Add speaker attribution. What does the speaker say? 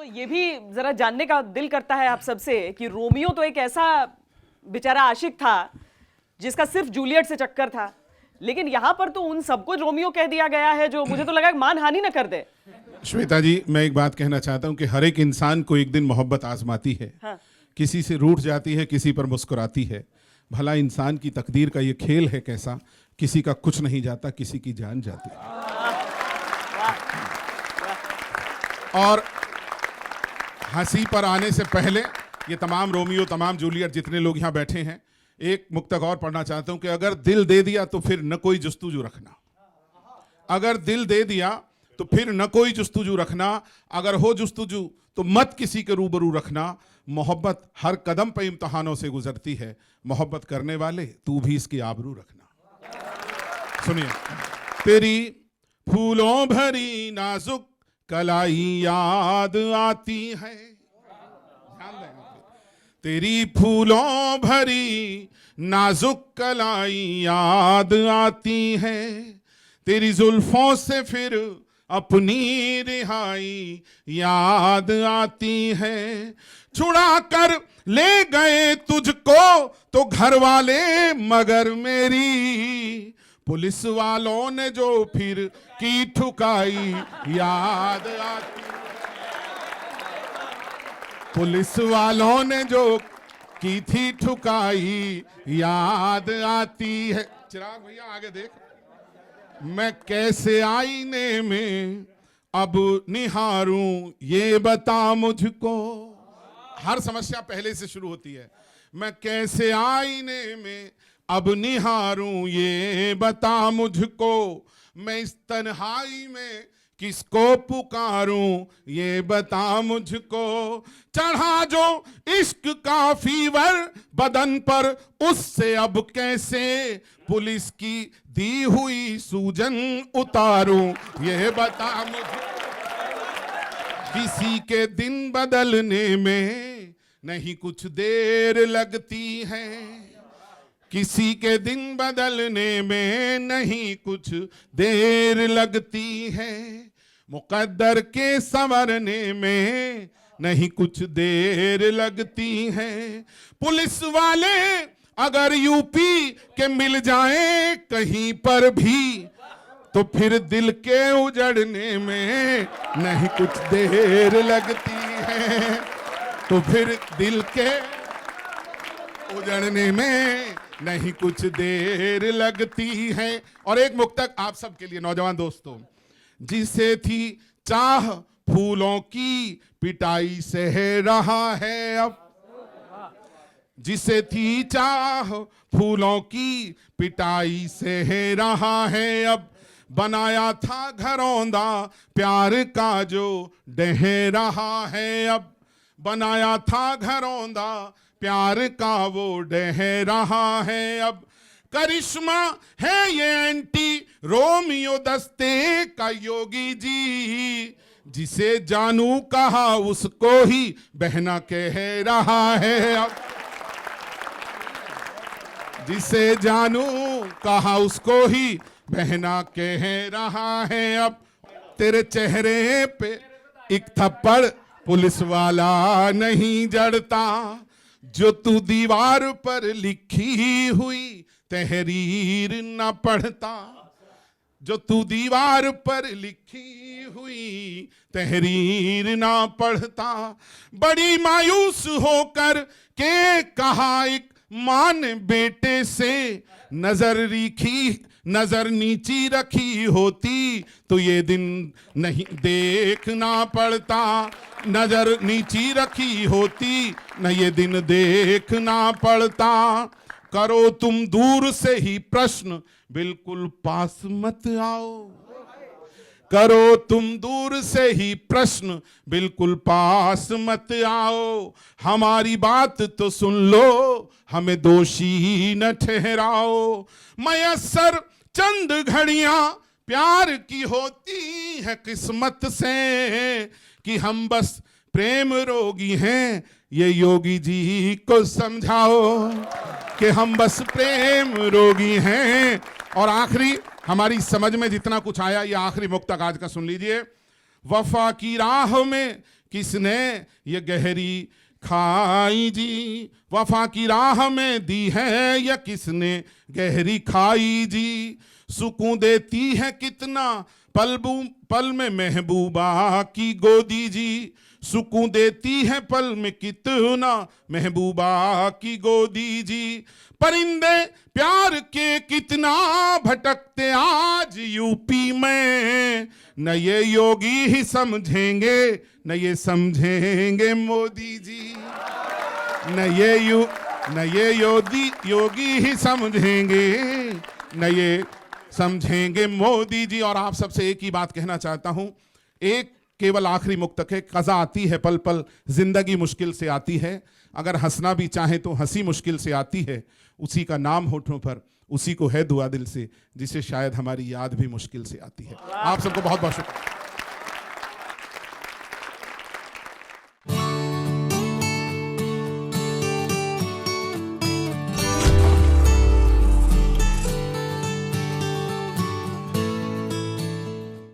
Speaker 1: तो ये भी जरा जानने का दिल करता है आप सबसे कि रोमियो तो एक ऐसा बेचारा आशिक था जिसका सिर्फ जूलियट से चक्कर था, लेकिन यहां पर तो उन सबको रोमियो कह दिया गया है जो मुझे तो लगा मानहानि न कर दे।
Speaker 2: श्वेता जी, मैं एक बात कहना चाहता हूं कि हर एक इंसान को एक दिन मोहब्बत आजमाती है।
Speaker 1: हाँ।
Speaker 2: किसी से रूठ जाती है, किसी पर मुस्कुराती है। भला इंसान की तकदीर का ये खेल है कैसा, किसी का कुछ नहीं जाता, किसी की जान जाती है। और हंसी पर आने से पहले ये तमाम रोमियो, तमाम जूलियट, जितने लोग यहाँ बैठे हैं, एक मुक्तक और पढ़ना चाहता हूं कि अगर दिल दे दिया तो फिर न कोई जुस्तुजू रखना। अगर दिल दे दिया तो फिर न कोई जुस्तुजू रखना। अगर हो जुस्तुजू तो मत किसी के रूबरू रखना। मोहब्बत हर कदम पे इम्तहानों से गुजरती है। मोहब्बत करने वाले तू भी इसकी आबरू रखना। सुनिए। तेरी फूलों भरी नाजुक कलाई याद आती है। ध्यान दें। तेरी फूलों भरी नाजुक कलाई याद आती है। तेरी जुल्फों से फिर अपनी रिहाई याद आती है। छुड़ा कर ले गए तुझको तो घर वाले, मगर मेरी पुलिस वालों ने जो फिर की ठुकाई याद आती। पुलिस वालों ने जो की थी ठुकाई याद आती है। चिराग भैया आगे देख। मैं कैसे आईने में अब निहारूं ये बता मुझको। हर समस्या पहले से शुरू होती है। मैं कैसे आईने में अब निहारूं ये बता मुझको। मैं इस तन्हाई में किसको पुकारूं ये बता मुझको। चढ़ा जो इश्क का फीवर बदन पर, उससे अब कैसे पुलिस की दी हुई सूजन उतारूं ये बता मुझको। किसी के दिन बदलने में नहीं कुछ देर लगती है। किसी के दिन बदलने में नहीं कुछ देर लगती है। मुकद्दर के संवरने में नहीं कुछ देर लगती है। पुलिस वाले अगर यूपी के मिल जाएं कहीं पर भी, तो फिर दिल के उजड़ने में नहीं कुछ देर लगती है। तो फिर दिल के उजड़ने में नहीं कुछ देर लगती है। और एक मुक्तक आप सबके लिए नौजवान दोस्तों। जिसे थी चाह फूलों की पिटाई सह रहा है अब। जिसे थी चाह फूलों की पिटाई सह रहा है अब। बनाया था घरौंदा प्यार का जो डह रहा है अब। बनाया था घरौंदा प्यार का वो डह रहा है अब। करिश्मा है ये एंटी रोमियो दस्ते का योगी जी। जिसे जानू कहा उसको ही बहना कह रहा है अब। जिसे जानू कहा उसको ही बहना कह रहा है अब। तेरे चेहरे पे एक थप्पड़ पुलिस वाला नहीं जड़ता। जो तू दीवार पर लिखी हुई तहरीर न पढ़ता। जो तू दीवार पर लिखी हुई तहरीर ना पढ़ता। बड़ी मायूस होकर के कहा एक मां ने बेटे से, नजर नीची रखी होती तो ये दिन नहीं देखना पड़ता। नजर नीची रखी होती न ये दिन देखना पड़ता। करो तुम दूर से ही प्रश्न, बिल्कुल पास मत आओ। करो तुम दूर से ही प्रश्न, बिल्कुल पास मत आओ। हमारी बात तो सुन लो, हमें दोषी न ठहराओ। मयस्सर चंद घड़ियां प्यार की होती है किस्मत से, कि हम बस प्रेम रोगी हैं ये योगी जी को समझाओ। कि हम बस प्रेम रोगी हैं। और आखिरी हमारी समझ में जितना कुछ आया, ये आखिरी मुक्तक आज का सुन लीजिए। वफा की राह में किसने ये गहरी खाई जी, वफा की राह में दी है या किसने गहरी खाई जी, सुकून देती है कितना पल में महबूबा की गोदी जी, सुकून देती है पल में कितना महबूबा की गोदी जी, परिंदे प्यार के कितना भटकते आज यूपी में, न ये योगी ही समझेंगे न ये समझेंगे मोदी जी, न ये योगी ही समझेंगे न ये समझेंगे मोदी जी। और आप सबसे एक ही बात कहना चाहता हूं, एक केवल आखिरी मुक्तक है, कज़ा आती है पल पल, जिंदगी मुश्किल से आती है, अगर हंसना भी चाहे तो हंसी मुश्किल से आती है, उसी का नाम होठों पर, उसी को है दुआ दिल से, जिसे शायद हमारी याद भी मुश्किल से आती है। आप सबको बहुत बहुत शुक्रिया।